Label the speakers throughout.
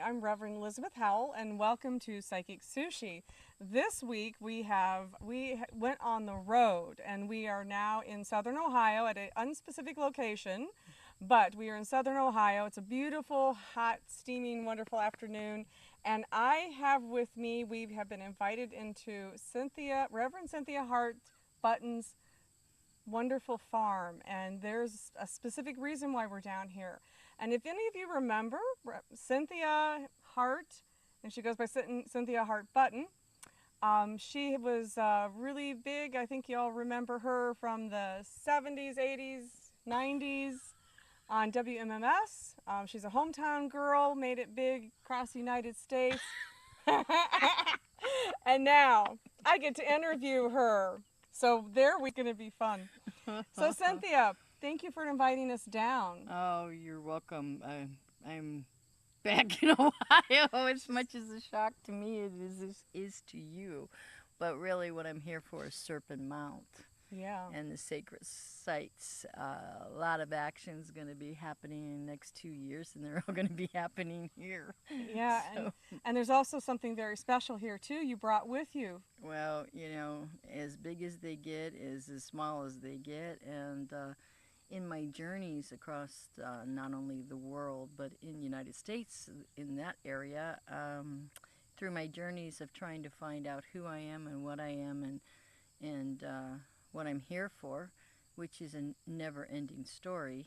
Speaker 1: I'm Reverend Elizabeth Howell, and welcome to Psychic Sushi. This week we went on the road, and we are now in Southern Ohio at an unspecific location, but we are in Southern Ohio. It's a beautiful, hot, steaming, wonderful afternoon, and I have with me, we have been invited into Reverend Cynthia Hart-Button's wonderful farm, and there's a specific reason why we're down here. And if any of you remember Cynthia Hart, and she goes by Cynthia Hart-Button, she was really big. I think you all remember her from the 70s, 80s, 90s on WMMS. She's a hometown girl, made it big across the United States. And now I get to interview her. So there we're going to be fun. So Cynthia, thank you for inviting us down.
Speaker 2: Oh, you're welcome. I'm back in Ohio. As much as a shock to me it is to you, but really, what I'm here for is Serpent Mount.
Speaker 1: Yeah.
Speaker 2: And the sacred sites. A lot of action's going to be happening in the next 2 years, and they're all going to be happening here.
Speaker 1: Yeah,
Speaker 2: So,
Speaker 1: and there's also something very special here too. You brought with you.
Speaker 2: well, as big as they get is as small as they get, and in my journeys across not only the world but in the United States, in that area, through my journeys of trying to find out who I am and what I am and what I'm here for, which is a never-ending story.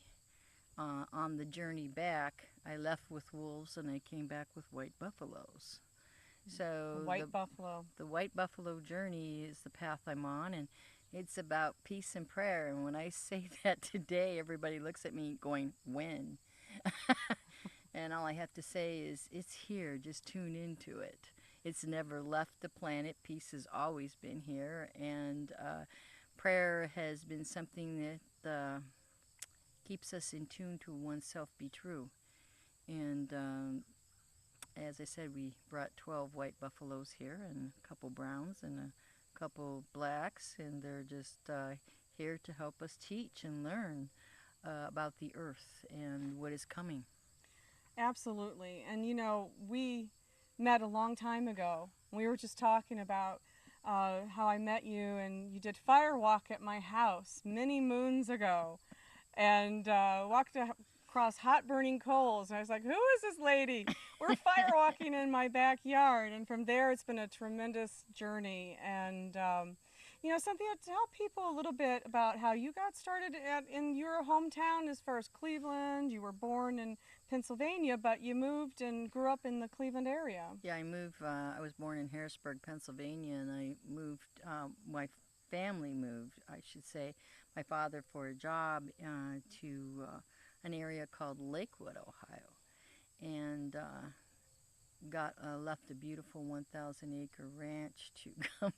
Speaker 2: On the journey back, I left with wolves and I came back with white buffaloes. So the white buffalo journey is the path I'm on, and it's about peace and prayer. And when I say that today, everybody looks at me going, "When?" And all I have to say is, it's here. Just tune into it. It's never left the planet. Peace has always been here, and prayer has been something that keeps us in tune to oneself be true. And as I said, we brought 12 white buffaloes here and a couple browns and a couple blacks, and they're just here to help us teach and learn about the earth and what is coming.
Speaker 1: Absolutely. And we met a long time ago. We were just talking about how I met you, and you did fire walk at my house many moons ago, and walked across hot burning coals. And I was like, "Who is this lady?" We're fire walking in my backyard, and from there it's been a tremendous journey. And Cynthia, tell people a little bit about how you got started in your hometown as far as Cleveland. You were born in Pennsylvania, but you moved and grew up in the Cleveland area.
Speaker 2: Yeah, I was born in Harrisburg, Pennsylvania, and I moved. My family moved, I should say. My father for a job to an area called Lakewood, Ohio, and got left a beautiful 1,000-acre ranch to come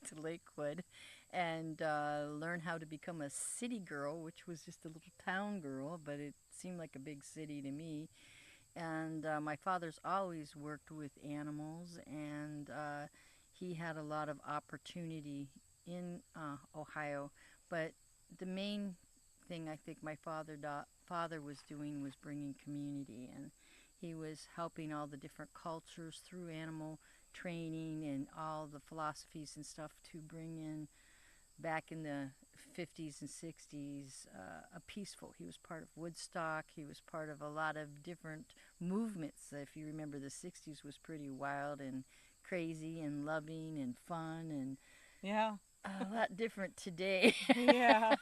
Speaker 2: to Lakewood and learn how to become a city girl, which was just a little town girl, but it seemed like a big city to me. And my father's always worked with animals, and he had a lot of opportunity in Ohio. But the main thing I think my father was doing was bringing community, and he was helping all the different cultures through animal training and all the philosophies and stuff to bring in back in the 50s and 60s a peaceful. He was part of Woodstock. He was part of a lot of different movements. If you remember, the 60s was pretty wild and crazy and loving and fun, and
Speaker 1: Yeah.
Speaker 2: a lot different today.
Speaker 1: Yeah.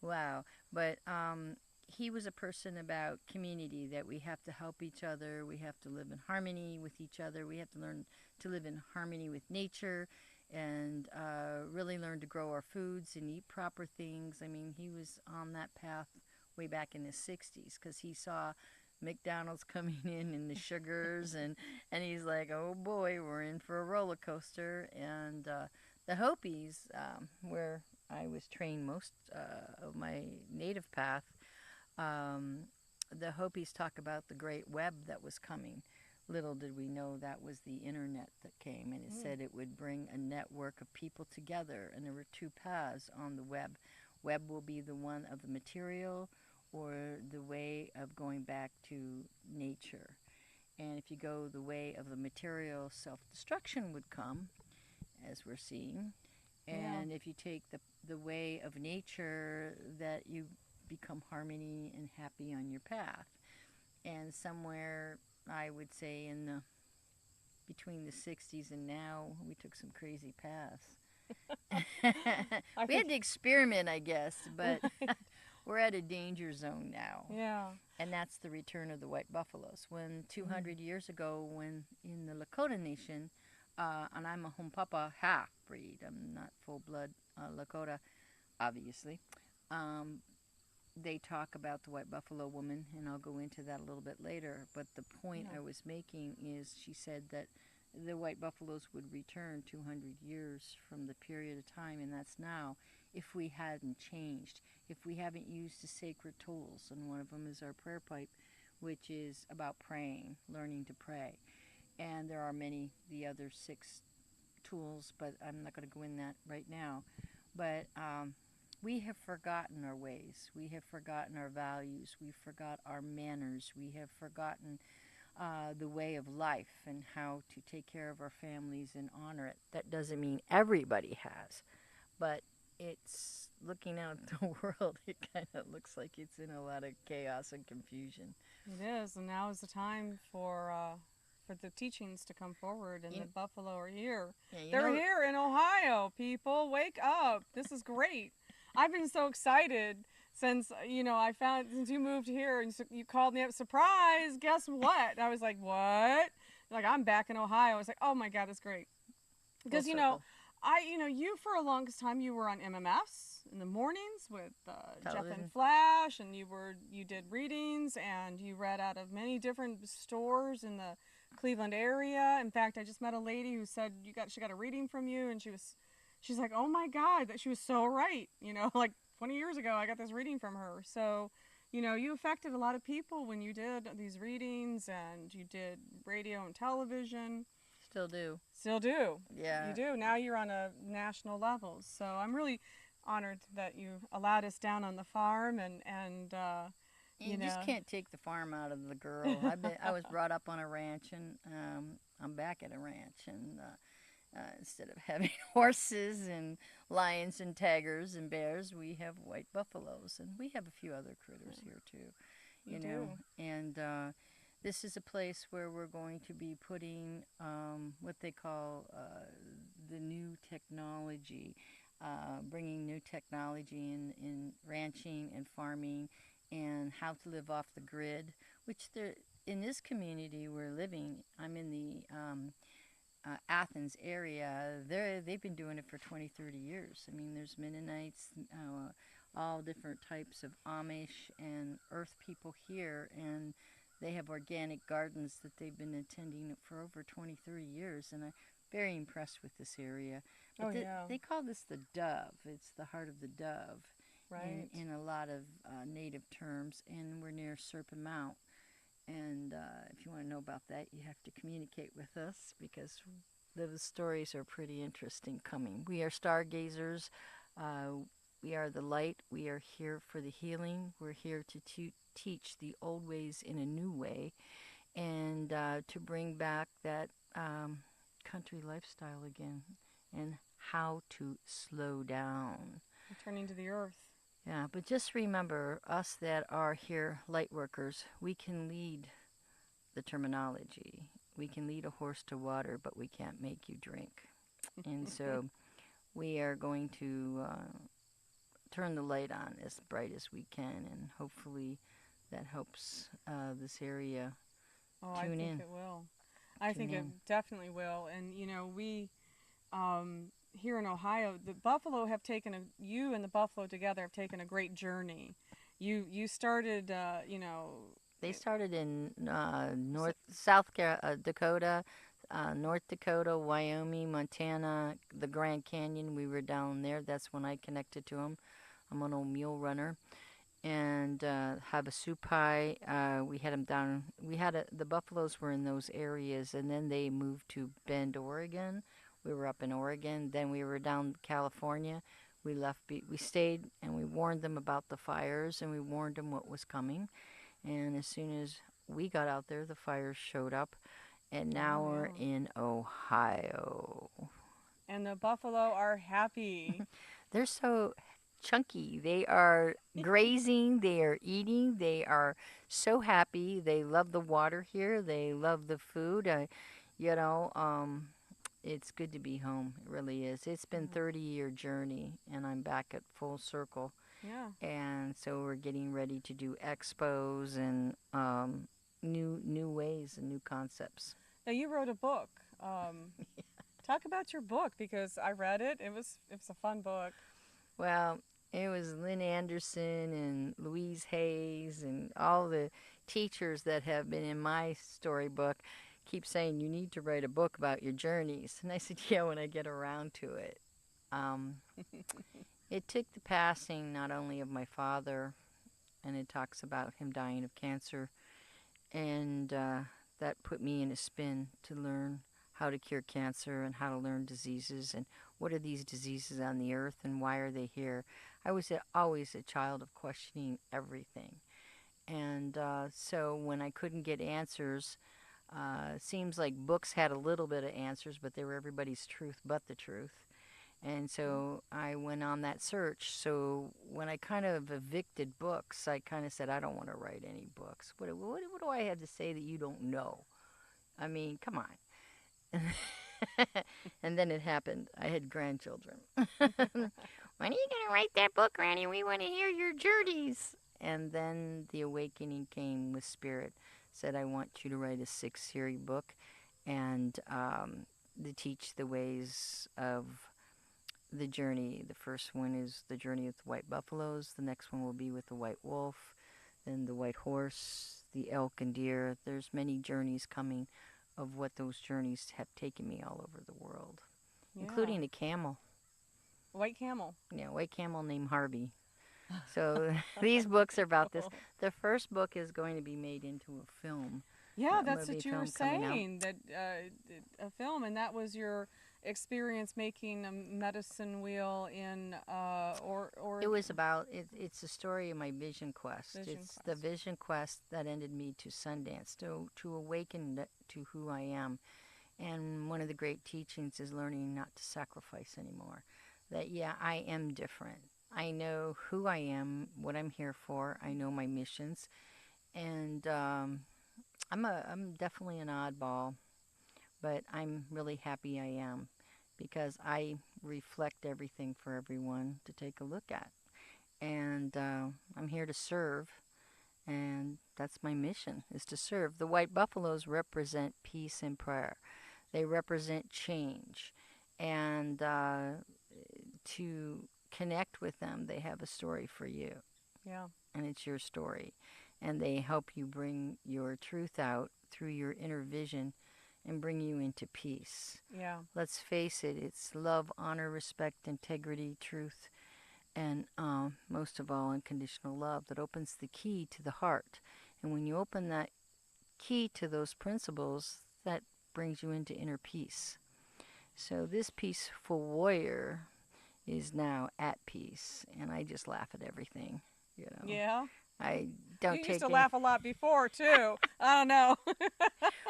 Speaker 2: Wow. But he was a person about community, that we have to help each other. We have to live in harmony with each other. We have to learn to live in harmony with nature and really learn to grow our foods and eat proper things. I mean, he was on that path way back in the 60s because he saw McDonald's coming in and the sugars, and he's like, oh boy, we're in for a roller coaster. And the Hopis, where I was trained most of my native path, the Hopis talk about the great web that was coming. Little did we know that was the internet that came, and it said it would bring a network of people together, and there were two paths on the web. Web will be the one of the material, or the way of going back to nature. And if you go the way of the material, self-destruction would come, as we're seeing.
Speaker 1: Yeah.
Speaker 2: And if you take the way of nature, that you become harmony and happy on your path. And somewhere, I would say, in the between the 60s and now, we took some crazy paths.
Speaker 1: I
Speaker 2: We had
Speaker 1: think.
Speaker 2: to experiment, I guess, but
Speaker 1: Right.
Speaker 2: we're at a danger zone now.
Speaker 1: Yeah.
Speaker 2: And that's the return of the white buffaloes. When
Speaker 1: Mm.
Speaker 2: 200 years ago, when in the Lakota Nation, and I'm a Humpapa half breed, I'm not full blood Lakota, obviously. Um, they talk about the white buffalo woman, and I'll go into that a little bit later. But the point
Speaker 1: Yeah.
Speaker 2: I was making is she said that the white buffaloes would return 200 years from the period of time, and that's now, if we hadn't changed, if we haven't used the sacred tools. And one of them is our prayer pipe, which is about praying, learning to pray. And there are many, the other 6 tools, but I'm not going to go in that right now. But we have forgotten our ways. We have forgotten our values. We forgot our manners. We have forgotten the way of life and how to take care of our families and honor it. That doesn't mean everybody has, but it's looking out at the world. It kind of looks like it's in a lot of chaos and confusion.
Speaker 1: It is, and now is the time for the teachings to come forward, and
Speaker 2: You,
Speaker 1: the buffalo are here.
Speaker 2: yeah, you
Speaker 1: They're
Speaker 2: know,
Speaker 1: here in Ohio, people. Wake up. This is great. I've been so excited since, I found, since you moved here and you called me up, surprise, guess what? I was like, what? Like, I'm back in Ohio. I was like, oh my God, that's great.
Speaker 2: full
Speaker 1: Because,
Speaker 2: circle
Speaker 1: you for a longest time, you were on MMS in the mornings with Jeff and
Speaker 2: television.
Speaker 1: Flash, and you did readings, and you read out of many different stores in the Cleveland area. In fact, I just met a lady who said she got a reading from you, and she's like, oh my God, that she was so right. Like 20 years ago, I got this reading from her. So, you affected a lot of people when you did these readings, and you did radio and television.
Speaker 2: Still do.
Speaker 1: Still do. You
Speaker 2: Yeah.
Speaker 1: do. Now you're on a national level. So I'm really honored that you allowed us down on the farm and
Speaker 2: You just can't take the farm out of the girl. I was brought up on a ranch, and I'm back at a ranch. And instead of having horses and lions and tigers and bears, we have white buffaloes, and we have a few other critters here too.
Speaker 1: you do.
Speaker 2: And this is a place where we're going to be putting what they call the new technology, bringing new technology in ranching and farming, and how to live off the grid, which there in this community we're living. I'm in the Athens area. They've been doing it for 20, 30 years. I mean, there's Mennonites, all different types of Amish and Earth people here, and they have organic gardens that they've been attending for over 20, 30 years, and I'm very impressed with this area. But
Speaker 1: Oh yeah.
Speaker 2: they call this the dove. It's the heart of the dove
Speaker 1: Right.
Speaker 2: in a lot of native terms, and we're near Serpent Mount. And if you want to know about that, you have to communicate with us because the stories are pretty interesting coming. We are stargazers. We are the light. We are here for the healing. We're here to teach the old ways in a new way, and to bring back that country lifestyle again, and how to slow down.
Speaker 1: Returning to the earth.
Speaker 2: Yeah, but just remember, us that are here light workers, we can lead the terminology. We can lead a horse to water, but we can't make you drink. And so we are going to turn the light on as bright as we can, and hopefully that helps this area
Speaker 1: Oh, I
Speaker 2: tune
Speaker 1: think
Speaker 2: in.
Speaker 1: it will. I
Speaker 2: Tune
Speaker 1: think it
Speaker 2: in.
Speaker 1: definitely will. And we here in Ohio, the buffalo have taken you and the buffalo together have taken a great journey. You started,
Speaker 2: They started in South Dakota, North Dakota, Wyoming, Montana, the Grand Canyon. We were down there. That's when I connected to them. I'm an old mule runner, and Havasupai. We had them down. The buffaloes were in those areas, and then they moved to Bend, Oregon. We were up in Oregon. Then we were down California. We stayed and we warned them about the fires and we warned them what was coming. And as soon as we got out there, the fires showed up. And now
Speaker 1: Oh,
Speaker 2: we're
Speaker 1: yeah.
Speaker 2: in Ohio.
Speaker 1: And the buffalo are happy.
Speaker 2: They're so chunky. They are grazing, they are eating, they are so happy. They love the water here, they love the food. You know, it's good to be home. It really is. It's been
Speaker 1: Yeah.
Speaker 2: 30-year journey and I'm back at full circle.
Speaker 1: Yeah.
Speaker 2: And so we're getting ready to do expos and new ways and new concepts.
Speaker 1: Now you wrote a book. Talk about your book because I read it. It was a fun book.
Speaker 2: Well, it was Lynn Anderson and Louise Hayes and all the teachers that have been in my storybook keep saying you need to write a book about your journeys. And I said, yeah, when I get around to it. Um, it took the passing not only of my father, and it talks about him dying of cancer, and that put me in a spin to learn how to cure cancer and how to learn diseases and what are these diseases on the earth and why are they here. I was always a child of questioning everything. And so when I couldn't get answers, it seems like books had a little bit of answers, but they were everybody's truth but the truth. And so I went on that search. So when I kind of evicted books, I kind of said, I don't want to write any books. What do I have to say that you don't know? I mean, come on. And then it happened. I had grandchildren. When are you going to write that book, Granny? We want to hear your journeys. And then the awakening came with Spirit. Said, I want you to write a 6-series book and to teach the ways of the journey. The first one is the journey with the white buffaloes. The next one will be with the white wolf, then the white horse, the elk and deer. There's many journeys coming of what those journeys have taken me all over the world,
Speaker 1: Yeah.
Speaker 2: including a camel.
Speaker 1: White camel.
Speaker 2: Yeah, white camel named Harvey. So these books are about this. The first book is going to be made into a film,
Speaker 1: Yeah,
Speaker 2: a
Speaker 1: that's
Speaker 2: movie
Speaker 1: what you were
Speaker 2: film coming out.
Speaker 1: saying. That a film, and that was your experience making a medicine wheel in or
Speaker 2: It was about it's a story of my vision quest.
Speaker 1: Vision
Speaker 2: It's the
Speaker 1: Quest.
Speaker 2: vision quest that ended me to Sundance, to awaken to who I am. And one of the great teachings is learning not to sacrifice anymore. That yeah, I am different. I know who I am, what I'm here for. I know my missions, and I'm definitely an oddball, but I'm really happy I am because I reflect everything for everyone to take a look at. And I'm here to serve, and that's my mission, is to serve. The white buffaloes represent peace and prayer. They represent change. And to connect with them, they have a story for you,
Speaker 1: Yeah.
Speaker 2: and it's your story. And they help you bring your truth out through your inner vision and bring you into peace.
Speaker 1: Yeah.
Speaker 2: Let's face it, it's love, honor, respect, integrity, truth, and most of all, unconditional love that opens the key to the heart. And when you open that key to those principles, that brings you into inner peace. So this peaceful warrior is now at peace, and I just laugh at everything. You know,
Speaker 1: Yeah.
Speaker 2: I
Speaker 1: You
Speaker 2: don't
Speaker 1: used
Speaker 2: take
Speaker 1: to
Speaker 2: any.
Speaker 1: laugh a lot before too. I don't know.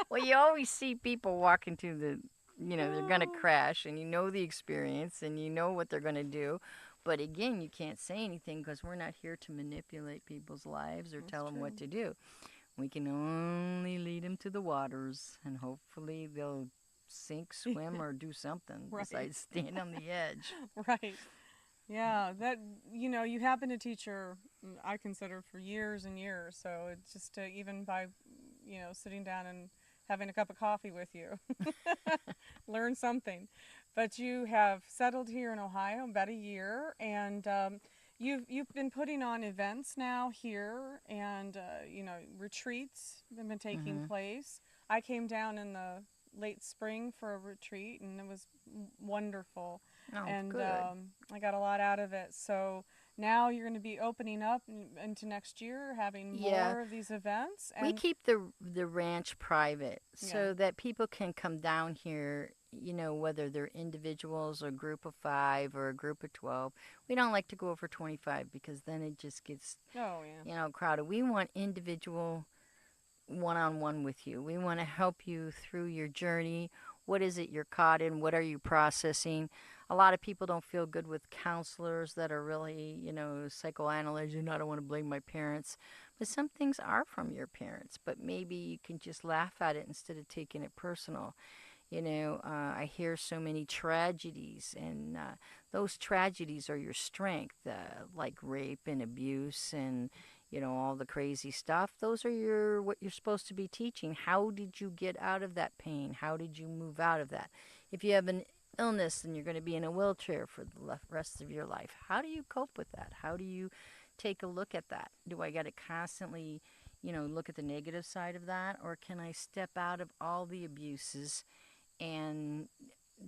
Speaker 2: Well, you always see people walking to the, they're gonna crash, and you know the experience, and you know what they're gonna do. But again, you can't say anything because we're not here to manipulate people's lives or
Speaker 1: That's
Speaker 2: tell them what
Speaker 1: true.
Speaker 2: to do. We can only lead them to the waters, and hopefully they'll sink, swim, or do something
Speaker 1: Right.
Speaker 2: besides stand on the edge.
Speaker 1: Right. Yeah, that you have been a teacher I consider for years and years. So it's just even by sitting down and having a cup of coffee with you, learn something. But you have settled here in Ohio about a year, and you've been putting on events now here, and retreats have been taking
Speaker 2: Hmm.
Speaker 1: place. I came down in the late spring for a retreat, and it was wonderful.
Speaker 2: Oh,
Speaker 1: And
Speaker 2: good.
Speaker 1: I got a lot out of it. So now you're going to be opening up into next year, having
Speaker 2: Yeah,
Speaker 1: more of these events.
Speaker 2: we
Speaker 1: And
Speaker 2: keep the ranch private
Speaker 1: yeah,
Speaker 2: so that people can come down here, you know, whether they're individuals or a group of 5 or a group of 12. We don't like to go over 25 because then it just gets,
Speaker 1: oh yeah,
Speaker 2: you know, crowded. We want individual one-on-one with you. We want to help you through your journey. What is it you're caught in? What are you processing? A lot of people don't feel good with counselors that are really, you know, psychoanalyzing. I don't want to blame my parents. But some things are from your parents, but maybe you can just laugh at it instead of taking it personal. You know, I hear so many tragedies, and those tragedies are your strength, like rape and abuse and, you know, all the crazy stuff. Those are what you're supposed to be teaching. How did you get out of that pain? How did you move out of that? If you have an illness and you're going to be in a wheelchair for the rest of your life, how do you cope with that? How do you take a look at that? Do I got to constantly, you know, look at the negative side of that, or can I step out of all the abuses and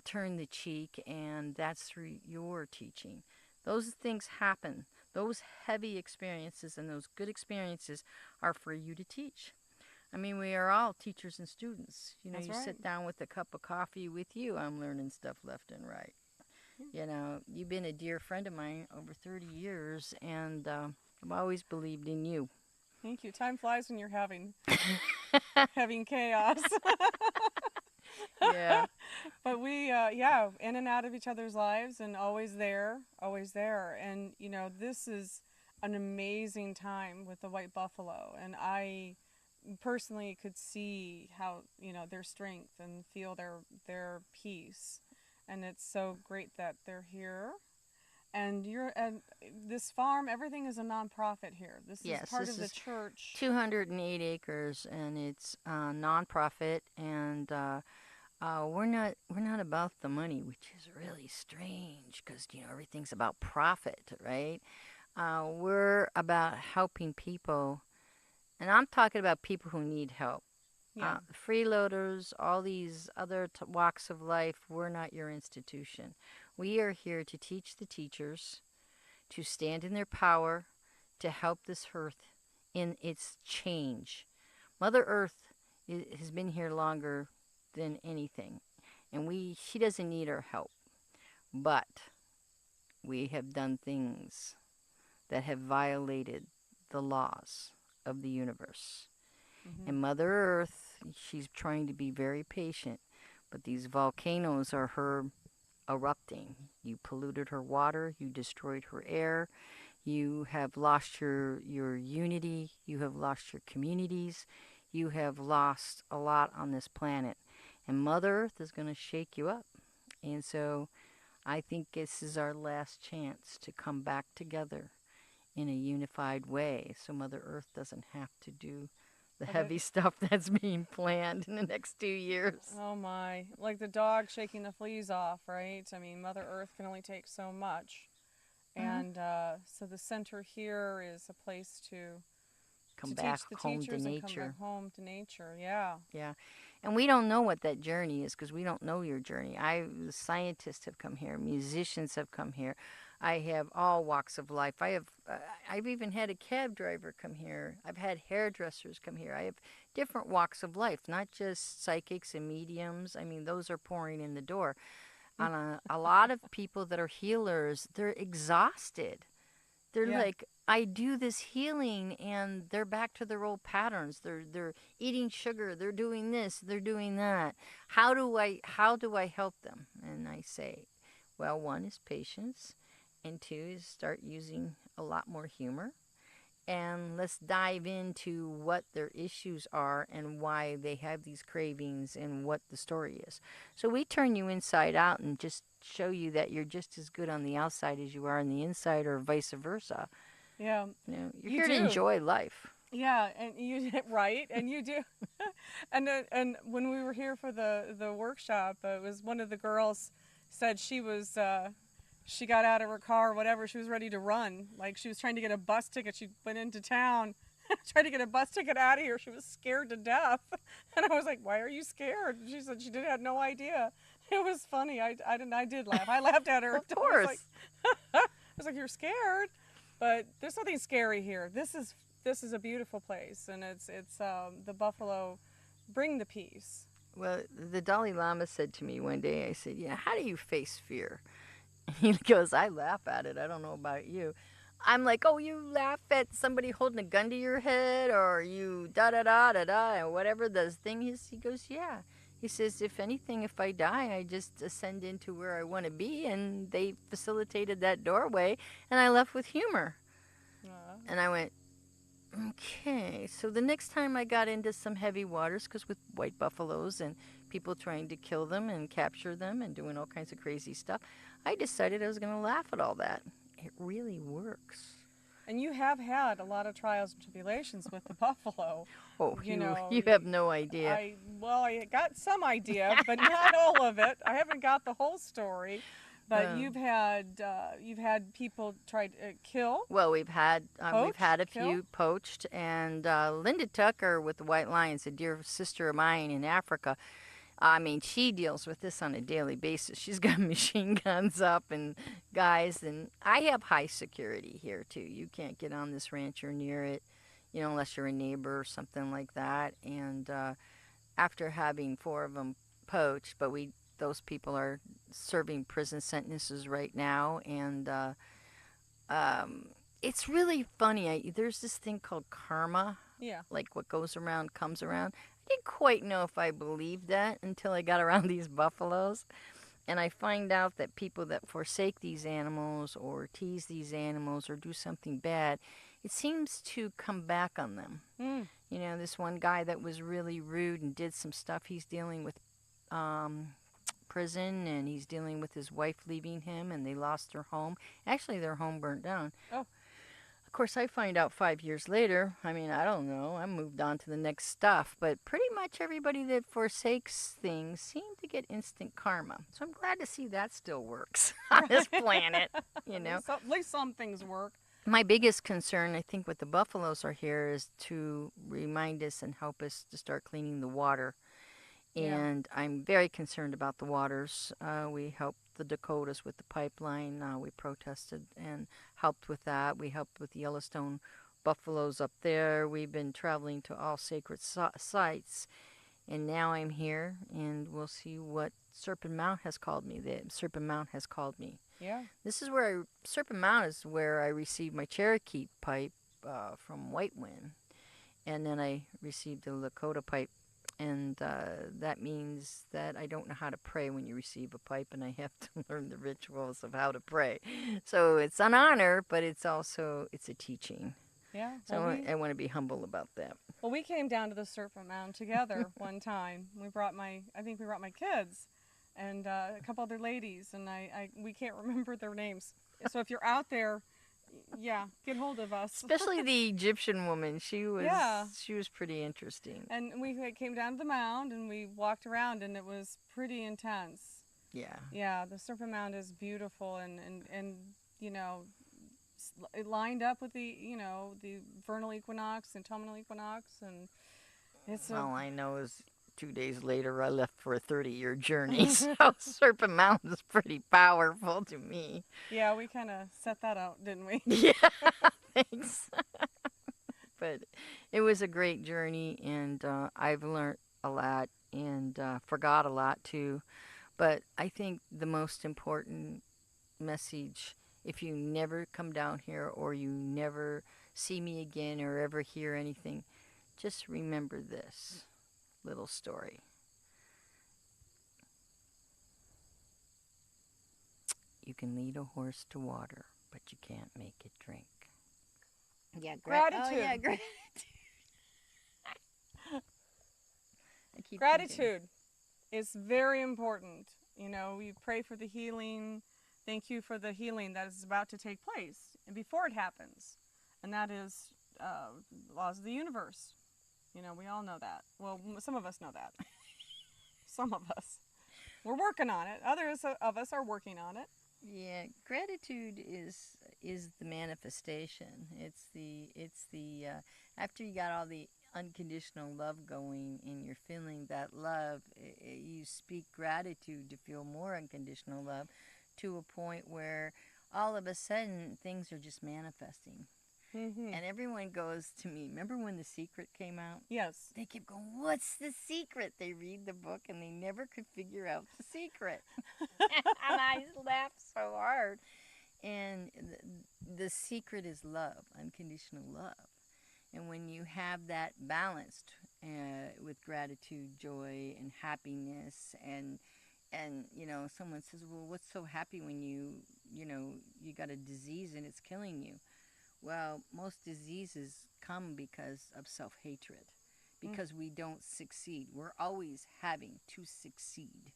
Speaker 2: turn the cheek, and that's through your teaching. Those things happen. Those heavy experiences and those good experiences are for you to teach. I mean, we are all teachers and students. You know,
Speaker 1: that's
Speaker 2: you
Speaker 1: right.
Speaker 2: sit down with a cup of coffee with you, I'm learning stuff left and right. You know, you've been a dear friend of mine over 30 years, and I've always believed in you.
Speaker 1: Thank you. Time flies when you're having chaos.
Speaker 2: Yeah.
Speaker 1: But we, yeah, in and out of each other's lives, and always there, always there. And you know, this is an amazing time with the white buffalo, and I personally could see how, you know, their strength and feel their peace, and it's so great that they're here. And this farm, everything is a nonprofit here. This is
Speaker 2: Yes,
Speaker 1: part
Speaker 2: this
Speaker 1: of the
Speaker 2: is
Speaker 1: church.
Speaker 2: 208 acres, and it's nonprofit, and we're not about the money, which is really strange because you know everything's about profit, right? We're about helping people, and I'm talking about people who need help.
Speaker 1: Yeah.
Speaker 2: Freeloaders, all these other walks of life, we're not your institution. We are here to teach the teachers to stand in their power, to help this earth in its change. Mother Earth has been here longer than anything, and she doesn't need our help. But we have done things that have violated the laws of the universe.
Speaker 1: Hmm.
Speaker 2: And Mother Earth, she's trying to be very patient, but these volcanoes are her erupting. You polluted her water, you destroyed her air, you have lost your unity, you have lost your communities, you have lost a lot on this planet. And Mother Earth is going to shake you up. And so I think this is our last chance to come back together in a unified way so Mother Earth doesn't have to do the
Speaker 1: The,
Speaker 2: heavy stuff that's being planned in the next 2 years.
Speaker 1: oh my, like the dog shaking the fleas off, right? I mean, Mother Earth can only take so much.
Speaker 2: Hmm.
Speaker 1: And so the center here is a place
Speaker 2: Come
Speaker 1: to
Speaker 2: back
Speaker 1: teach the
Speaker 2: home to
Speaker 1: teachers and come back
Speaker 2: nature.
Speaker 1: home to nature. Yeah.
Speaker 2: Yeah. And we don't know what that journey is because we don't know your journey. Scientists have come here, musicians have come here. I have all walks of life. I've even had a cab driver come here. I've had hairdressers come here. I have different walks of life, not just psychics and mediums. I mean, those are pouring in the door. On a lot of people that are healers, they're exhausted. They're
Speaker 1: Yeah.
Speaker 2: like, I do this healing and they're back to their old patterns. They're eating sugar, they're doing this, they're doing that. How do I help them? And I say, well, one is patience, and two is start using a lot more humor. And let's dive into what their issues are and why they have these cravings and what the story is. So we turn you inside out and just show you that you're just as good on the outside as you are on the inside, or vice versa.
Speaker 1: Yeah.
Speaker 2: You know, you're
Speaker 1: You
Speaker 2: here to
Speaker 1: do.
Speaker 2: enjoy life.
Speaker 1: Yeah, and you right, and you do. And when we were here for the workshop, it was one of the girls said she got out of her car or whatever, she was ready to run, like she was trying to get a bus ticket. She went into town tried to get a bus ticket out of here. She was scared to death. And I was like, why are you scared? And she said she had no idea. It was funny. I did laugh. I laughed at her.
Speaker 2: Of course.
Speaker 1: I was like, you're scared? But there's nothing scary here. This is a beautiful place, and it's the buffalo bring the peace.
Speaker 2: Well, the Dalai Lama said to me one day, I said, yeah, how do you face fear? He goes, I laugh at it. I don't know about you. I'm like, oh, you laugh at somebody holding a gun to your head, or you da-da-da-da-da, or whatever the thing is? He goes, yeah. He says, if anything, if I die, I just ascend into where I want to be, and they facilitated that doorway, and I left with humor. And I went, okay. So the next time I got into some heavy waters, because with white buffaloes and people trying to kill them and capture them and doing all kinds of crazy stuff, I decided I was going to laugh at all that. It really works.
Speaker 1: And you have had a lot of trials and tribulations with the buffalo.
Speaker 2: Oh, you have no idea.
Speaker 1: I got some idea, but not all of it. I haven't got the whole story. But you've had people try to kill.
Speaker 2: Well, we've had a few poached, and Linda Tucker with the White Lions, a dear sister of mine in Africa. I mean, she deals with this on a daily basis. She's got machine guns up and guys, and I have high security here too. You can't get on this ranch or near it, unless you're a neighbor or something like that. And after having 4 of them poached, but those people are serving prison sentences right now, and it's really funny. There's this thing called karma.
Speaker 1: Yeah.
Speaker 2: Like what goes around comes around. I didn't quite know if I believed that until I got around these buffaloes. And I find out that people that forsake these animals or tease these animals or do something bad, it seems to come back on them.
Speaker 1: Mm.
Speaker 2: This one guy that was really rude and did some stuff, he's dealing with prison, and he's dealing with his wife leaving him, and they lost their home. Actually, their home burnt down.
Speaker 1: Oh.
Speaker 2: Of course, I find out 5 years later. I mean, I don't know. I moved on to the next stuff. But pretty much everybody that forsakes things seem to get instant karma. So I'm glad to see that still works on this planet,
Speaker 1: At least some things work.
Speaker 2: My biggest concern, I think, with the buffaloes are here is to remind us and help us to start cleaning the water. And I'm very concerned about the waters. We helped the Dakotas with the pipeline. We protested and helped with that. We helped with the Yellowstone buffaloes up there. We've been traveling to all sacred sites. And now I'm here, and we'll see what Serpent Mound has called me. The Serpent Mound has called me.
Speaker 1: Yeah.
Speaker 2: This is where Serpent Mound is where I received my Cherokee pipe from White Wind. And then I received the Lakota pipe. And that means that I don't know how to pray when you receive a pipe, and I have to learn the rituals of how to pray. So it's an honor, but it's a teaching.
Speaker 1: Yeah.
Speaker 2: So I want to be humble about that.
Speaker 1: Well, we came down to the Serpent Mound together one time. I think we brought my kids and a couple other ladies, and we can't remember their names. So if you're out there, get hold of us.
Speaker 2: Especially the Egyptian woman. She was pretty interesting.
Speaker 1: And we came down to the mound, and we walked around, and it was pretty intense.
Speaker 2: Yeah.
Speaker 1: Yeah, the Serpent Mound is beautiful, and it lined up with the vernal equinox and autumnal equinox, and it's
Speaker 2: all I know is 2 days later I left for a 30-year journey, so Serpent Mound is pretty powerful to me.
Speaker 1: Yeah, we kind of set that out, didn't we?
Speaker 2: Yeah, thanks. But it was a great journey, and I've learned a lot and forgot a lot too. But I think the most important message, if you never come down here or you never see me again or ever hear anything, just remember this little story. You can lead a horse to water, but you can't make it drink. Yeah,
Speaker 1: gratitude.
Speaker 2: Oh, yeah, gratitude.
Speaker 1: Gratitude is very important. You pray for the healing. Thank you for the healing that is about to take place and before it happens. And that is laws of the universe. We all know that. Well, some of us know that. Some of us. We're working on it. Others of us are working on it.
Speaker 2: Yeah, gratitude is, is the manifestation. It's the after you got all the unconditional love going and you're feeling that love, you speak gratitude to feel more unconditional love to a point where all of a sudden things are just manifesting.
Speaker 1: Mm-hmm.
Speaker 2: And everyone goes to me. Remember when The Secret came out?
Speaker 1: Yes.
Speaker 2: They kept going, "What's the secret?" They read the book and they never could figure out the secret. And I laughed so hard. And the secret is love, unconditional love. And when you have that balanced with gratitude, joy, and happiness, and someone says, "Well, what's so happy when you got a disease and it's killing you?" Well, most diseases come because of self-hatred, because we don't succeed. We're always having to succeed.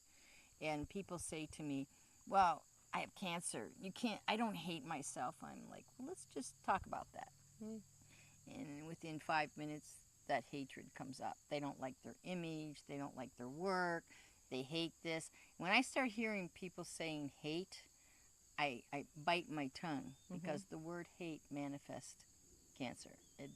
Speaker 2: And people say to me, "Well, I have cancer. You can't, I don't hate myself." I'm like, "Well, let's just talk about that."
Speaker 1: Mm.
Speaker 2: And within 5 minutes, that hatred comes up. They don't like their image. They don't like their work. They hate this. When I start hearing people saying hate, I bite my tongue because the word hate manifests cancer. It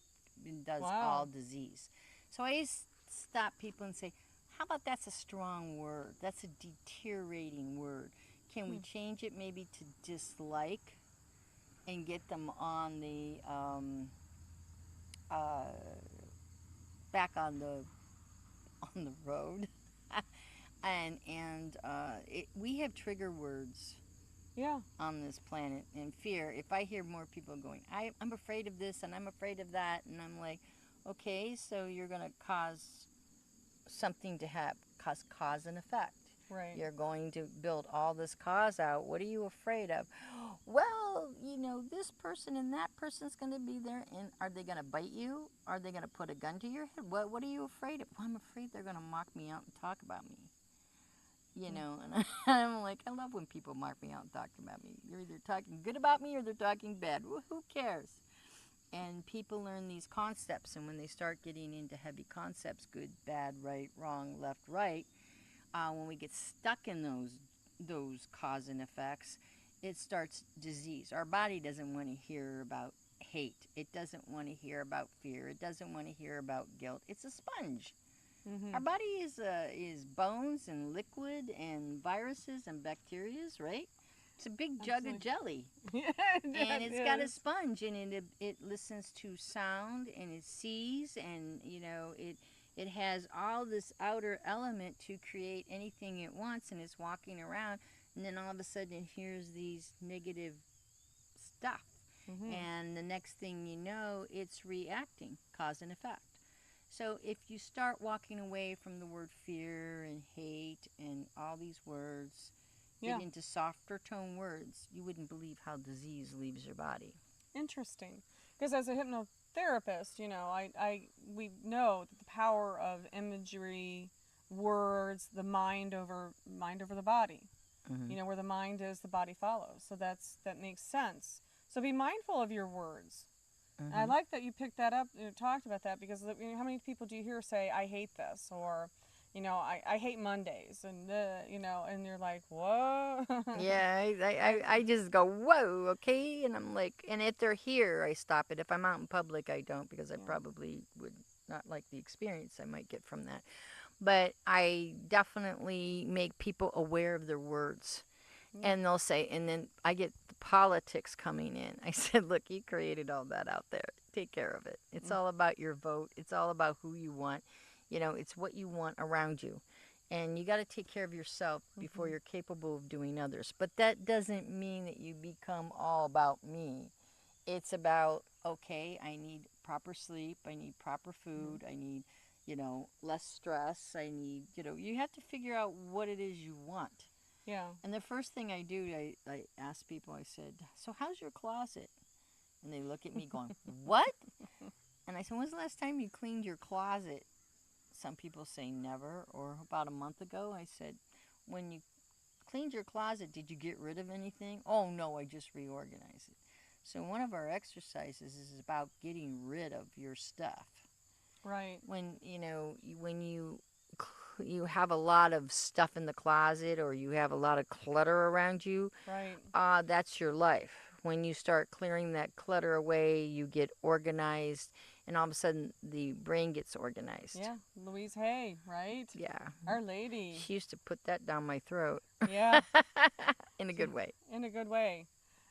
Speaker 2: does all
Speaker 1: Wow.
Speaker 2: disease. So I stop people and say, "How about that's a strong word? That's a deteriorating word. Can we change it maybe to dislike and get them on the uh, back on the road?" We have trigger words
Speaker 1: Yeah.
Speaker 2: on this planet, and fear. If I hear more people going, I'm afraid of this and I'm afraid of that, and I'm like, okay, so you're going to cause something to have, cause and effect.
Speaker 1: Right.
Speaker 2: You're going to build all this cause out. What are you afraid of? Well, this person and that person's going to be there, and are they going to bite you? Are they going to put a gun to your head? What are you afraid of? Well, I'm afraid they're going to mock me out and talk about me. And I'm like, I love when people mark me out and talk about me. You're either talking good about me or they're talking bad. Well, who cares? And people learn these concepts, and when they start getting into heavy concepts, good, bad, right, wrong, left, right, when we get stuck in those cause and effects, it starts disease. Our body doesn't want to hear about hate. It doesn't want to hear about fear. It doesn't want to hear about guilt. It's a sponge. Our body is bones and liquid and viruses and bacterias, right? It's a big jug of jelly.
Speaker 1: Yeah,
Speaker 2: And
Speaker 1: it
Speaker 2: it's got a
Speaker 1: is.
Speaker 2: sponge, and it listens to sound, and it sees, and it has all this outer element to create anything it wants, and it's walking around, and then all of a sudden it hears these negative stuff. And the next thing you know, it's reacting, cause and effect. So if you start walking away from the word fear and hate and all these words,
Speaker 1: Yeah.
Speaker 2: get into softer tone words, you wouldn't believe how disease leaves your body.
Speaker 1: Interesting. Because as a hypnotherapist, we know that the power of imagery, words, the mind over the body.
Speaker 2: Mm-hmm.
Speaker 1: Where the mind is, the body follows. So that makes sense. So be mindful of your words. And I
Speaker 2: Mm-hmm.
Speaker 1: like that you picked that up, talked about that, because how many people do you hear say, "I hate this," or, I hate Mondays, and you're like, whoa.
Speaker 2: Yeah,
Speaker 1: I,
Speaker 2: I just go, whoa, okay? And I'm like, and if they're here, I stop it. If I'm out in public, I don't, because I
Speaker 1: yeah.
Speaker 2: probably would not like the experience I might get from that. But I definitely make people aware of their words.
Speaker 1: Mm.
Speaker 2: And they'll say, and then I get the politics coming in. I said, look, you created all that out there. Take care of it. It's all about your vote. It's all about who you want. It's what you want around you. And you got to take care of yourself before you're capable of doing others. But that doesn't mean that you become all about me. It's about, okay, I need proper sleep. I need proper food. I need, less stress. I need, you have to figure out what it is you want.
Speaker 1: Yeah.
Speaker 2: And the first thing I do, I ask people, I said, "So how's your closet?" And they look at me going, "What?" And I said, "When's the last time you cleaned your closet?" Some people say never, or about a month ago. I said, "When you cleaned your closet, did you get rid of anything?" "Oh, no, I just reorganized it." So one of our exercises is about getting rid of your stuff.
Speaker 1: Right.
Speaker 2: When you have a lot of stuff in the closet, or you have a lot of clutter around you,
Speaker 1: Right.
Speaker 2: that's your life. when you start clearing that clutter away, you get organized, and all of a sudden the brain gets organized.
Speaker 1: Yeah, Louise Hay, right?
Speaker 2: Yeah.
Speaker 1: Our lady.
Speaker 2: She used to put that down my throat.
Speaker 1: Yeah.
Speaker 2: In a good way.
Speaker 1: In a good way.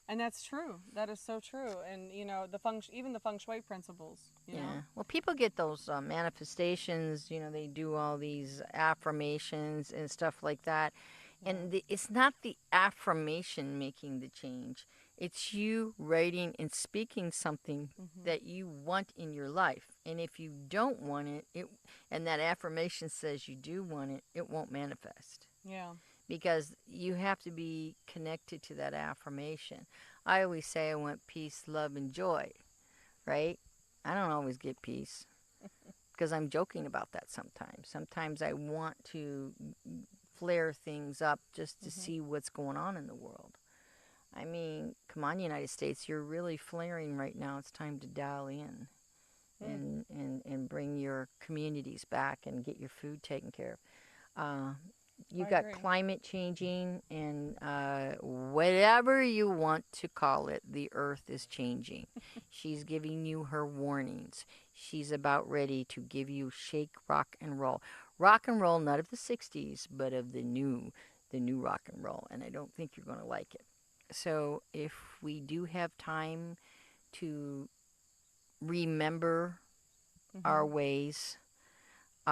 Speaker 1: And that's true. That is so true. And even the feng shui principles,
Speaker 2: Yeah. Well, people get those manifestations, they do all these affirmations and stuff like that.
Speaker 1: Yeah.
Speaker 2: And it's not the affirmation making the change. It's you writing and speaking something that you want in your life. And if you don't want it, and that affirmation says you do want it, it won't manifest.
Speaker 1: Yeah.
Speaker 2: Because you have to be connected to that affirmation. I always say I want peace, love, and joy, right? I don't always get peace because I'm joking about that sometimes. Sometimes I want to flare things up just to see what's going on in the world. I mean, come on, United States, you're really flaring right now. It's time to dial in and bring your communities back and get your food taken care of. You've got climate changing and whatever you want to call it, the earth is changing. She's giving you her warnings. She's about ready to give you shake, rock, and roll. Rock and roll, not of the 60s, but of the new rock and roll. And I don't think you're going to like it. So if we do have time to remember our ways,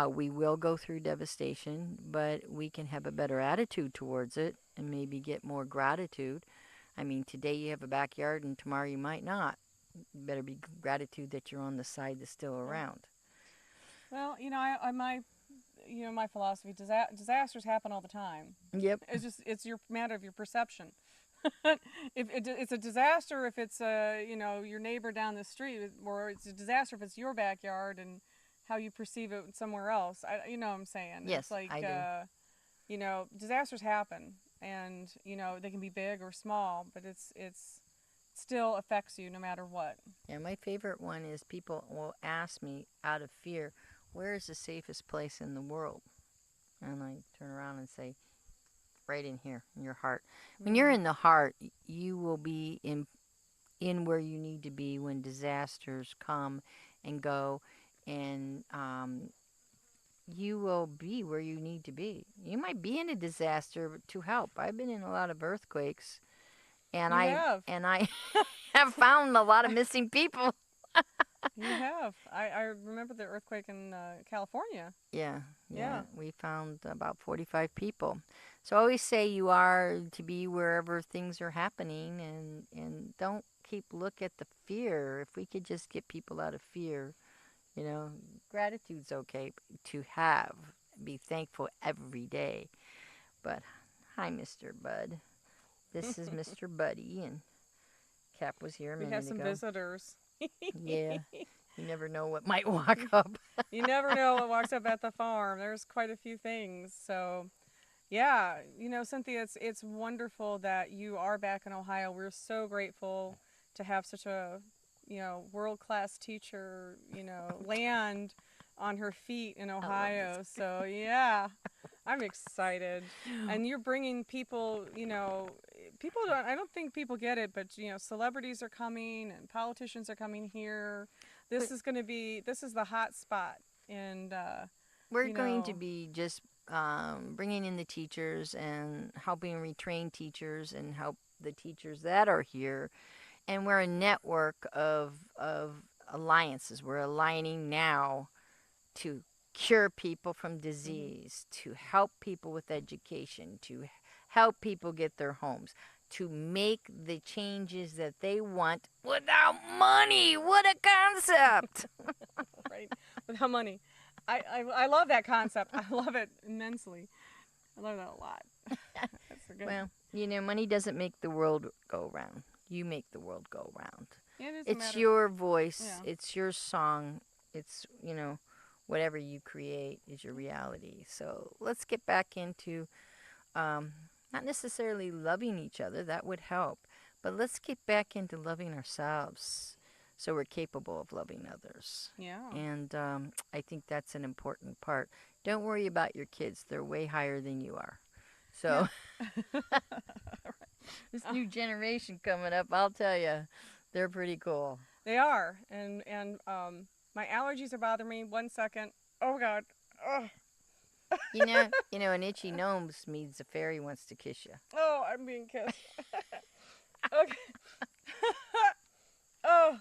Speaker 2: we will go through devastation, but we can have a better attitude towards it and maybe get more gratitude. I mean, today you have a backyard and tomorrow you might not. You better be gratitude that you're on the side that's still around.
Speaker 1: Well, my philosophy, disasters happen all the time.
Speaker 2: Yep.
Speaker 1: It's your matter of your perception. If it's a disaster if it's your neighbor down the street, or it's a disaster if it's your backyard and how you perceive it somewhere else. You know what I'm saying?
Speaker 2: Yes,
Speaker 1: it's like,
Speaker 2: I do.
Speaker 1: Disasters happen, and they can be big or small, but it's still affects you no matter what.
Speaker 2: Yeah, my favorite one is people will ask me out of fear, where is the safest place in the world? And I turn around and say, right in here, in your heart. When you're in the heart, you will be in where you need to be when disasters come and go, and you will be where you need to be. You might be in a disaster to help. I've been in a lot of earthquakes, and I have found a lot of missing people.
Speaker 1: You have. I remember the earthquake in California.
Speaker 2: Yeah. We found about 45 people. So I always say you are to be wherever things are happening, and don't keep look at the fear. If we could just get people out of fear, gratitude's okay to have. Be thankful every day. But hi, Mr. Bud. This is Mr. Buddy, and Cap was here a minute ago.
Speaker 1: We have some visitors.
Speaker 2: Yeah. You never know what might walk up.
Speaker 1: You never know what walks up at the farm. There's quite a few things. So, yeah, Cynthia, it's wonderful that you are back in Ohio. We're so grateful to have such a, world-class teacher, land on her feet in Ohio. So, yeah, I'm excited. And you're bringing people, I don't think people get it, but, celebrities are coming and politicians are coming here. This is the hot spot. And,
Speaker 2: we're going to be just bringing in the teachers and helping retrain teachers and help the teachers that are here. And we're a network of alliances. We're aligning now to cure people from disease, to help people with education, to help people get their homes, to make the changes that they want without money. What a concept!
Speaker 1: Right, without money. I love that concept. I love it immensely. I love that a lot. That's a good.
Speaker 2: Well, money doesn't make the world go round. You make the world go round. It's your voice. Yeah. It's your song. It's, whatever you create is your reality. So let's get back into not necessarily loving each other. That would help. But let's get back into loving ourselves so we're capable of loving others.
Speaker 1: Yeah.
Speaker 2: And I think that's an important part. Don't worry about your kids. They're way higher than you are. So.
Speaker 1: Yeah.
Speaker 2: This new generation coming up, I'll tell you, they're pretty cool.
Speaker 1: They are, and my allergies are bothering me. 1 second. Oh God. Oh,
Speaker 2: An itchy nose means a fairy wants to kiss you.
Speaker 1: oh, I'm being kissed. Okay. Oh,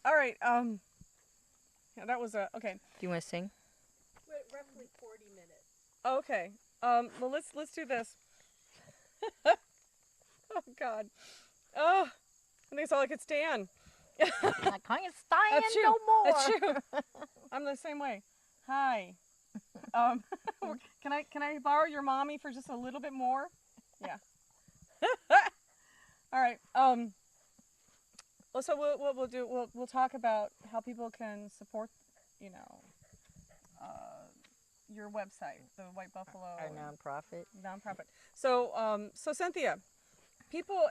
Speaker 1: all right. Yeah, that was okay.
Speaker 2: Do you want to sing?
Speaker 3: Roughly 40 minutes.
Speaker 1: Okay. Well, let's do this. Oh God. Oh, I think it's all I could stand.
Speaker 2: I can't stand
Speaker 1: Achoo.
Speaker 2: no more.
Speaker 1: Achoo. I'm the same way. Hi. Can I borrow your mommy for just a little bit more? Yeah. All right. Well, so what we'll do, we'll talk about how people can support, your website, the White Buffalo
Speaker 2: Our nonprofit.
Speaker 1: nonprofit. So Cynthia, people,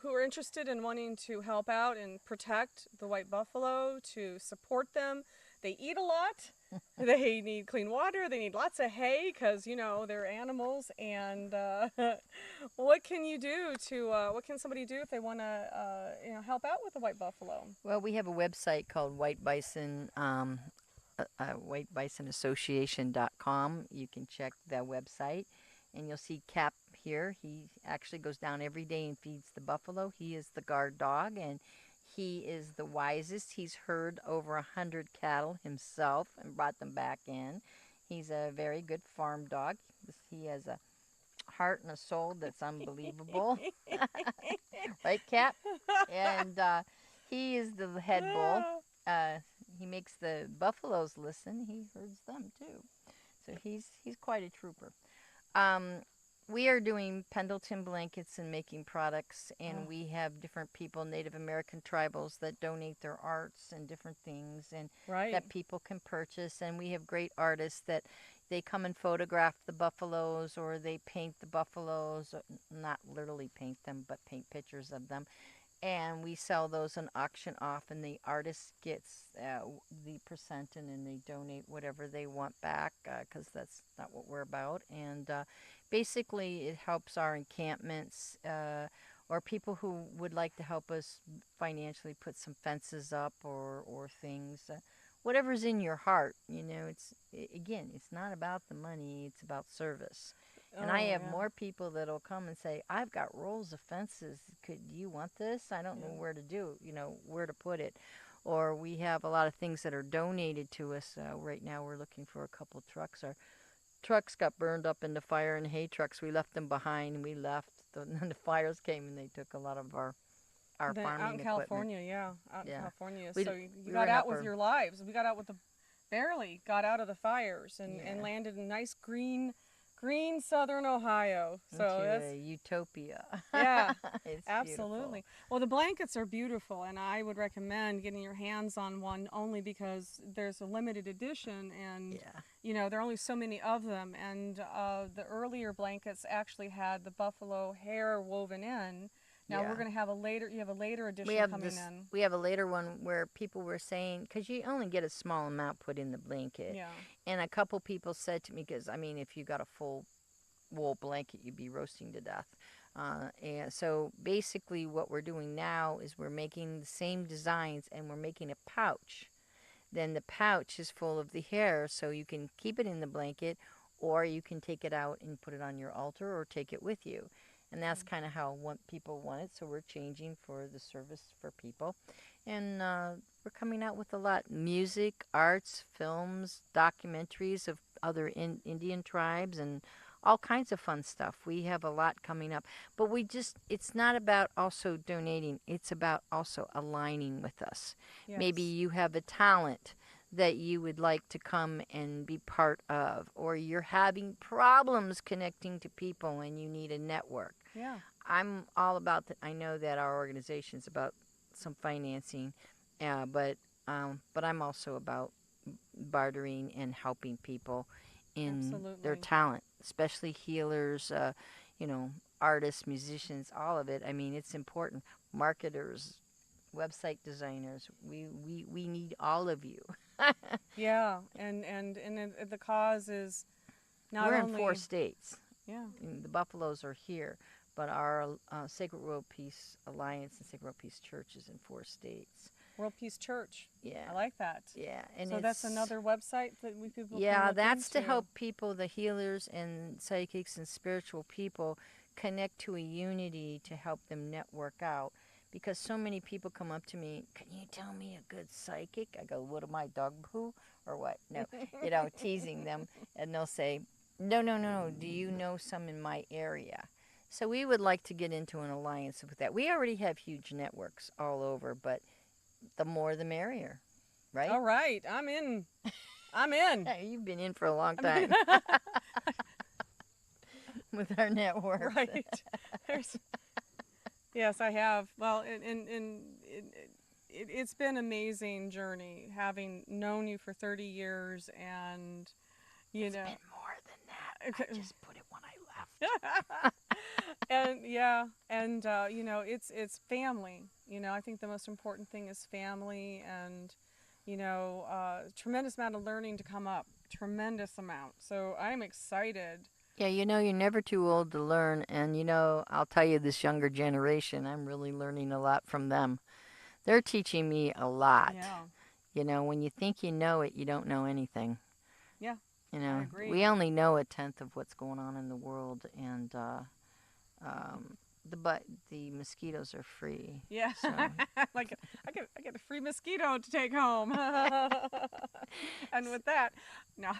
Speaker 1: who are interested in wanting to help out and protect the white buffalo, to support them, they eat a lot. They need clean water. They need lots of hay because, they're animals. And what can you do what can somebody do if they want to, help out with the white buffalo?
Speaker 2: Well, we have a website called White Bison, White Bison Association.com. You can check the website, and you'll see Cap here. He actually goes down every day and feeds the buffalo. He is the guard dog, and he is the wisest. He's herd over 100 cattle himself and brought them back in. He's a very good farm dog. He has a heart and a soul that's unbelievable. Right, Cap? And he is the head bull. He makes the buffaloes listen. He herds them too. So he's quite a trooper. We are doing Pendleton blankets and making products, and we have different people, Native American tribals, that donate their arts and different things, and
Speaker 1: Right.
Speaker 2: that people can purchase. And we have great artists that they come and photograph the buffaloes, or they paint the buffaloes, not literally paint them, but paint pictures of them. And we sell those on auction off, and the artist gets the percent, and then they donate whatever they want back, because that's not what we're about. And basically, it helps our encampments, or people who would like to help us financially put some fences up, or things. Whatever's in your heart, it's not about the money, it's about service. And I have more people that'll come and say, I've got rolls of fences. Do you want this? I don't know where to where to put it. Or we have a lot of things that are donated to us. Right now we're looking for a couple trucks. Our trucks got burned up in the fire, and hay trucks, we left them behind. We left. Then the fires came, and they took a lot of our farming equipment.
Speaker 1: Out in California, out in California.
Speaker 2: We
Speaker 1: So
Speaker 2: d-
Speaker 1: you
Speaker 2: we
Speaker 1: got
Speaker 2: were
Speaker 1: out
Speaker 2: up
Speaker 1: with
Speaker 2: our-
Speaker 1: your lives. We got out barely got out of the fires and landed in nice green southern Ohio. So
Speaker 2: into
Speaker 1: that's
Speaker 2: a utopia.
Speaker 1: yeah,
Speaker 2: It's
Speaker 1: absolutely.
Speaker 2: beautiful.
Speaker 1: Well, the blankets are beautiful, and I would recommend getting your hands on one only because there's a limited edition, and there are only so many of them. And the earlier blankets actually had the buffalo hair woven in. Now we're going to have you have a later edition coming in.
Speaker 2: We have a later one where people were saying, because you only get a small amount put in the blanket.
Speaker 1: Yeah.
Speaker 2: And a couple people said to me, because, if you got a full wool blanket, you'd be roasting to death. And so basically what we're doing now is we're making the same designs, and we're making a pouch. Then the pouch is full of the hair, so you can keep it in the blanket, or you can take it out and put it on your altar, or take it with you. And that's kind of how people want it, so we're changing for the service for people. And we're coming out with a lot. Music, arts, films, documentaries of other Indian tribes, and all kinds of fun stuff. We have a lot coming up. But it's not about also donating. It's about also aligning with us.
Speaker 1: Yes.
Speaker 2: Maybe you have a talent that you would like to come and be part of, or you're having problems connecting to people and you need a network.
Speaker 1: Yeah.
Speaker 2: I'm all about that. I know that our organization's about some financing, but I'm also about bartering and helping people in their talent, especially healers, artists, musicians, all of it. It's important. Marketers, website designers, we need all of you.
Speaker 1: Yeah, and the cause is not
Speaker 2: We're
Speaker 1: only
Speaker 2: in 4 states.
Speaker 1: Yeah.
Speaker 2: And the buffaloes are here, but our Sacred World Peace Alliance and Sacred World Peace Church is in 4 states.
Speaker 1: World Peace Church.
Speaker 2: Yeah.
Speaker 1: I like that.
Speaker 2: Yeah, and
Speaker 1: So that's another website that we people can
Speaker 2: yeah,
Speaker 1: look
Speaker 2: that's to
Speaker 1: into.
Speaker 2: help people, the healers and psychics and spiritual people, connect to a unity to help them network out. Because so many people come up to me, can you tell me a good psychic? I go, what am I, dog poo or what? No, teasing them, and they'll say, no, do you know some in my area? So we would like to get into an alliance with that. We already have huge networks all over, but the more the merrier, right?
Speaker 1: All right, I'm in. I'm in.
Speaker 2: You've been in for a long time with our network.
Speaker 1: Right. Yes, I have. Well, it's been an amazing journey having known you for 30 years, and
Speaker 2: It's
Speaker 1: know.
Speaker 2: been more than that. I just put it when I left.
Speaker 1: And yeah, and it's family. I think the most important thing is family, and tremendous amount of learning to come up, tremendous amount. So I'm excited.
Speaker 2: Yeah, you're never too old to learn, and I'll tell you, this younger generation, I'm really learning a lot from them. They're teaching me a lot.
Speaker 1: Yeah.
Speaker 2: When you think you know it, you don't know anything.
Speaker 1: Yeah. I agree.
Speaker 2: We only know 1/10 of what's going on in the world, and the mosquitoes are free.
Speaker 1: Yeah.
Speaker 2: So.
Speaker 1: I get a free mosquito to take home. And with that, no.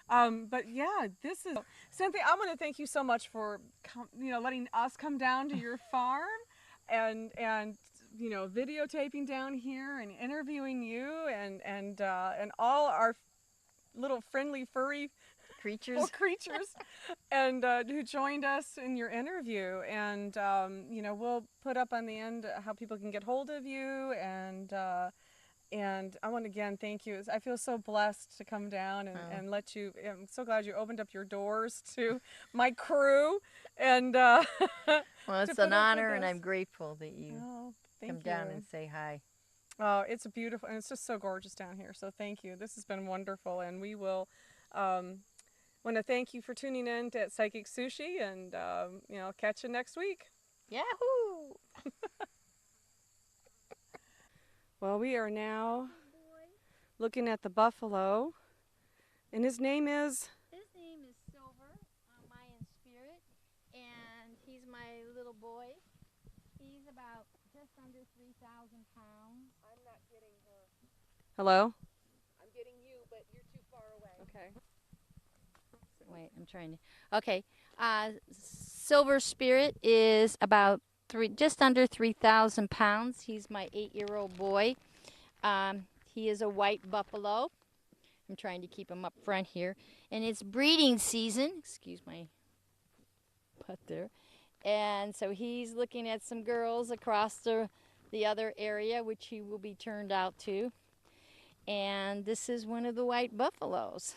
Speaker 1: But yeah, this is Cynthia. I want to thank you so much for letting us come down to your farm, and videotaping down here and interviewing you and all our little friendly furry
Speaker 2: Creatures,
Speaker 1: and who joined us in your interview. And we'll put up on the end how people can get hold of you, and I want to again thank you. I feel so blessed to come down and let you. I'm so glad you opened up your doors to my crew, and
Speaker 2: well, it's an honor, and I'm grateful that you come down and say hi.
Speaker 1: Oh, it's beautiful, and it's just so gorgeous down here. So thank you. This has been wonderful, and we will want to thank you for tuning in to Psychic Sushi, and catch you next week.
Speaker 2: Yahoo!
Speaker 1: Well, we are now looking at the buffalo, and his name is?
Speaker 4: His name is Silver, Mayan spirit, and he's my little boy. He's about just under 3,000 pounds.
Speaker 3: I'm not getting her.
Speaker 1: Hello?
Speaker 3: I'm getting you, but you're too far away.
Speaker 1: Okay.
Speaker 2: Wait, I'm trying to. Okay. Silver Spirit is about just under 3,000 pounds. He's my 8-year-old boy. He is a white buffalo. I'm trying to keep him up front here. And it's breeding season. Excuse my butt there. And so he's looking at some girls across the other area, which he will be turned out to. And this is one of the white buffaloes.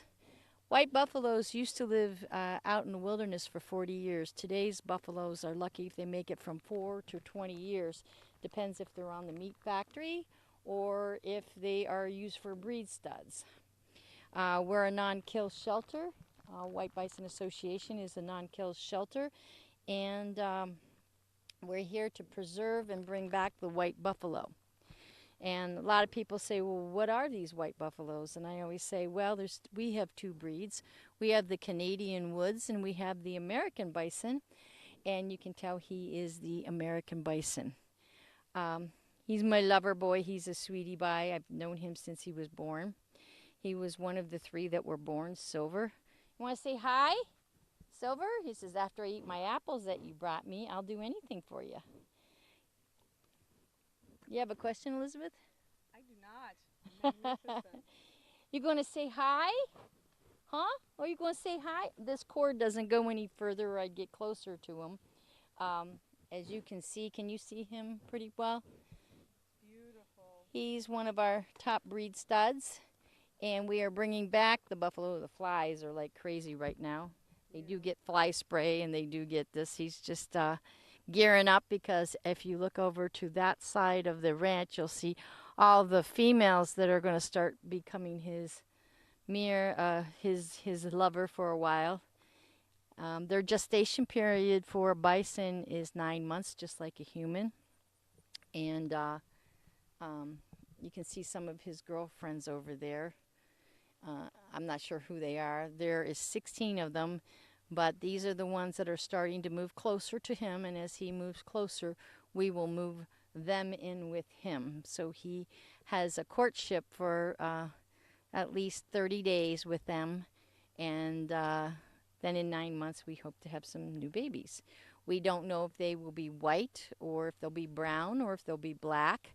Speaker 2: White buffaloes used to live out in the wilderness for 40 years. Today's buffaloes are lucky if they make it from 4 to 20 years. Depends if they're on the meat factory or if they are used for breed studs. We're a non-kill shelter. White Bison Association is a non-kill shelter. And we're here to preserve and bring back the white buffalo. And a lot of people say, well, what are these white buffaloes? And I always say, well, we have 2 breeds. We have the Canadian Woods and we have the American Bison. And you can tell he is the American Bison. He's my lover boy. He's a sweetie pie. I've known him since he was born. He was one of the 3 that were born, Silver. You want to say hi, Silver? He says, after I eat my apples that you brought me, I'll do anything for you. You have a question, Elizabeth?
Speaker 1: I do not.
Speaker 2: You going to say hi? Huh? Or you going to say hi? This cord doesn't go any further or I'd get closer to him. As you can you see him pretty well?
Speaker 1: Beautiful.
Speaker 2: He's one of our top breed studs. And we are bringing back the buffalo. The flies are like crazy right now. They do get fly spray and they do get this. He's just gearing up because if you look over to that side of the ranch, you'll see all the females that are going to start becoming his lover for a while. Their gestation period for a bison is 9 months, just like a human. And you can see some of his girlfriends over there. I'm not sure who they are. There is 16 of them, but these are the ones that are starting to move closer to him, and as he moves closer, we will move them in with him. So he has a courtship for at least 30 days with them, and then in 9 months we hope to have some new babies. We don't know if they will be white or if they'll be brown or if they'll be black.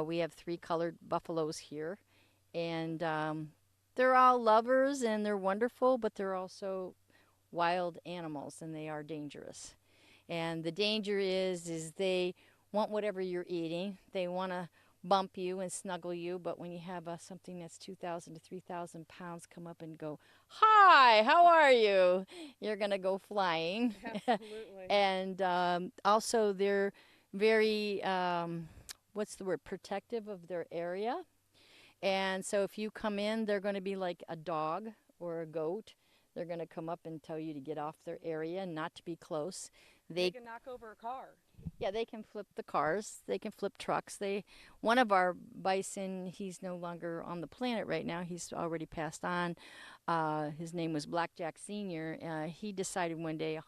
Speaker 2: We have 3 colored buffaloes here, and they're all lovers and they're wonderful, but they're also wild animals and they are dangerous. And the danger is they want whatever you're eating. They want to bump you and snuggle you, but when you have something that's 2,000 to 3,000 pounds come up and go, "Hi, how are you?" You're going to go flying.
Speaker 1: Absolutely.
Speaker 2: And also they're very, what's the word, protective of their area. And so if you come in, they're going to be like a dog or a goat. They're going to come up and tell you to get off their area and not to be close.
Speaker 1: They can knock over a car.
Speaker 2: Yeah, they can flip the cars. They can flip trucks. One of our bison, he's no longer on the planet right now. He's already passed on. His name was Blackjack Senior. He decided one day a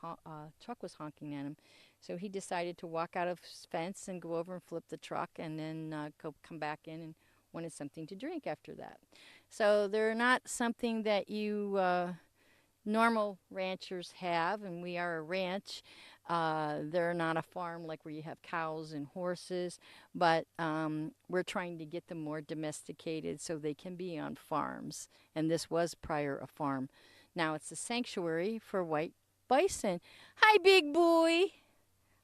Speaker 2: truck was honking at him, so he decided to walk out of his fence and go over and flip the truck, and then come back in and wanted something to drink after that. So they're not something that you normal ranchers have, and we are a ranch. They're not a farm like where you have cows and horses, but we're trying to get them more domesticated so they can be on farms. And this was prior a farm. Now it's a sanctuary for white bison. Hi, big boy.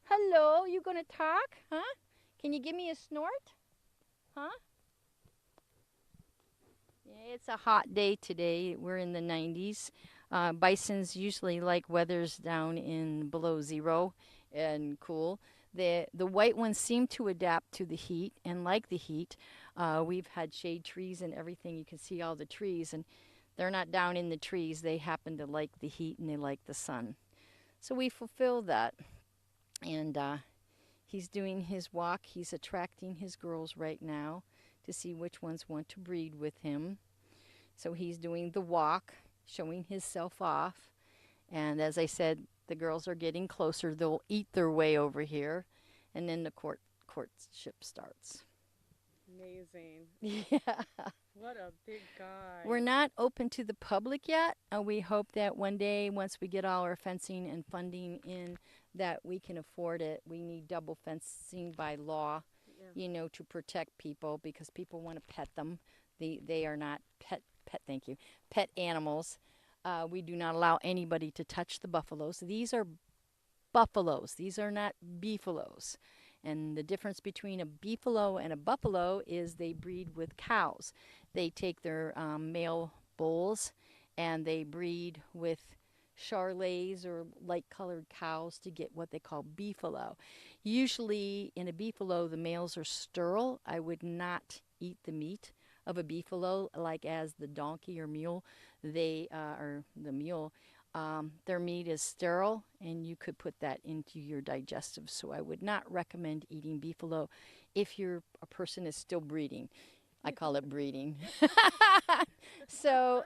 Speaker 2: Hello, you gonna talk? Huh? Can you give me a snort? Huh? Yeah, it's a hot day today. We're in the 90s. Bisons usually like weathers down in below zero and cool. The white ones seem to adapt to the heat and like the heat. We've had shade trees and everything. You can see all the trees, and they're not down in the trees. They happen to like the heat and they like the sun. So we fulfill that. And he's doing his walk. He's attracting his girls right now to see which ones want to breed with him. So he's doing the walk, showing himself off. And as I said, the girls are getting closer. They'll eat their way over here, and then the courtship starts.
Speaker 1: Amazing.
Speaker 2: Yeah.
Speaker 1: What a big guy.
Speaker 2: We're not open to the public yet. We hope that one day, once we get all our fencing and funding in, that we can afford it. We need double fencing by law, to protect people, because people want to pet them. They are not pet animals. We do not allow anybody to touch the buffaloes. These are buffaloes. These are not beefaloes. And the difference between a beefalo and a buffalo is they breed with cows. They take their male bulls and they breed with Charolais or light-colored cows to get what they call beefalo. Usually in a beefalo, the males are sterile. I would not eat the meat of a beefalo like as the donkey or mule. Or the mule, their meat is sterile, and you could put that into your digestive. So I would not recommend eating beefalo if a person is still breeding. I call it breeding. So,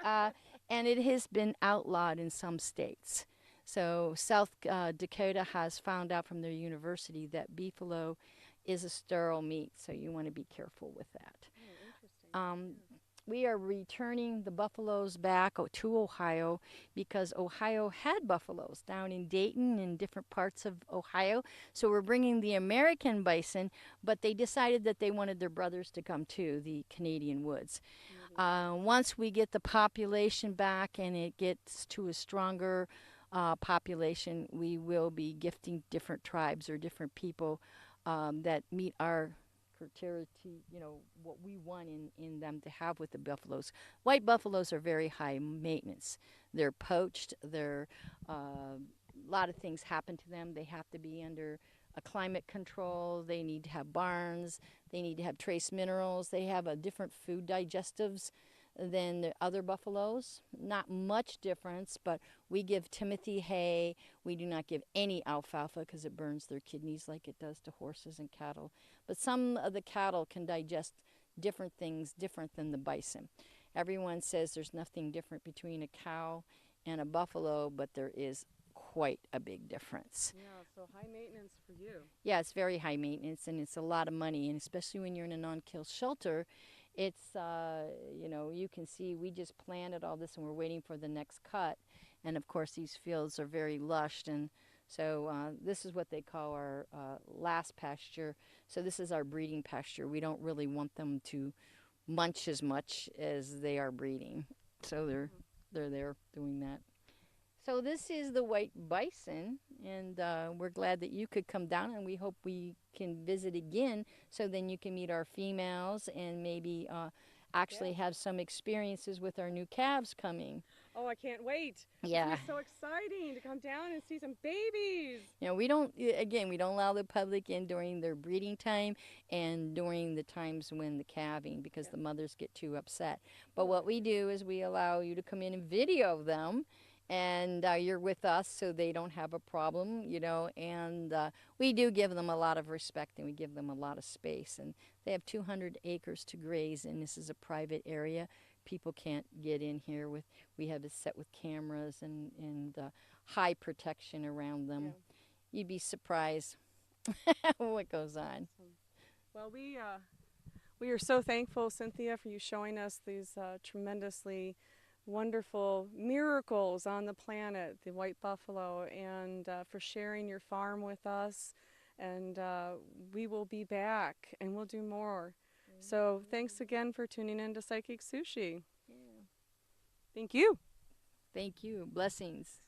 Speaker 2: and it has been outlawed in some states. So South Dakota has found out from their university that beefalo is a sterile meat, so you want to be careful with that.
Speaker 1: Oh, interesting.
Speaker 2: We are returning the buffaloes back to Ohio because Ohio had buffaloes down in Dayton and different parts of Ohio. So we're bringing the American bison, but they decided that they wanted their brothers to come too, the Canadian woods. Once we get the population back and it gets to a stronger population, we will be gifting different tribes or different people that meet our criteria, what we want in them to have with the buffaloes. White buffaloes are very high maintenance. They're poached. A lot of things happen to them. They have to be under a climate control. They need to have barns. They need to have trace minerals. They have a different food digestives than the other buffaloes. Not much difference, but we give Timothy hay. We do not give any alfalfa because it burns their kidneys like it does to horses and cattle. But some of the cattle can digest different things different than the bison. Everyone says there's nothing different between a cow and a buffalo, but there is quite a big difference.
Speaker 1: Yeah, so high maintenance for you.
Speaker 2: Yeah, it's very high maintenance and it's a lot of money, and especially when you're in a non-kill shelter, it's, you know, you can see we just planted all this and we're waiting for the next cut. And of course, these fields are very lush, and so this is what they call our last pasture. So this is our breeding pasture. We don't really want them to munch as much as they are breeding. So they're there doing that. So this is the white bison, and we're glad that you could come down, and we hope we can visit again so then you can meet our females and maybe actually have some experiences with our new calves coming.
Speaker 1: Oh, I can't wait.
Speaker 2: Yeah.
Speaker 1: It's so exciting to come down and see some babies.
Speaker 2: You know, we don't allow the public in during their breeding time and during the times when the calving, because the mothers get too upset. But what we do is we allow you to come in and video them, and you're with us so they don't have a problem, you know, and we do give them a lot of respect and we give them a lot of space. And they have 200 acres to graze, and this is a private area. People can't get in here. We have it set with cameras and high protection around them.
Speaker 1: Yeah.
Speaker 2: You'd be surprised what goes on.
Speaker 1: Well, we are so thankful, Cynthia, for you showing us these tremendously wonderful miracles on the planet, the white buffalo, and for sharing your farm with us. And we will be back and we'll do more. So thanks again for tuning in to Psychic Sushi.
Speaker 2: Yeah.
Speaker 1: Thank you.
Speaker 2: Thank you. Blessings.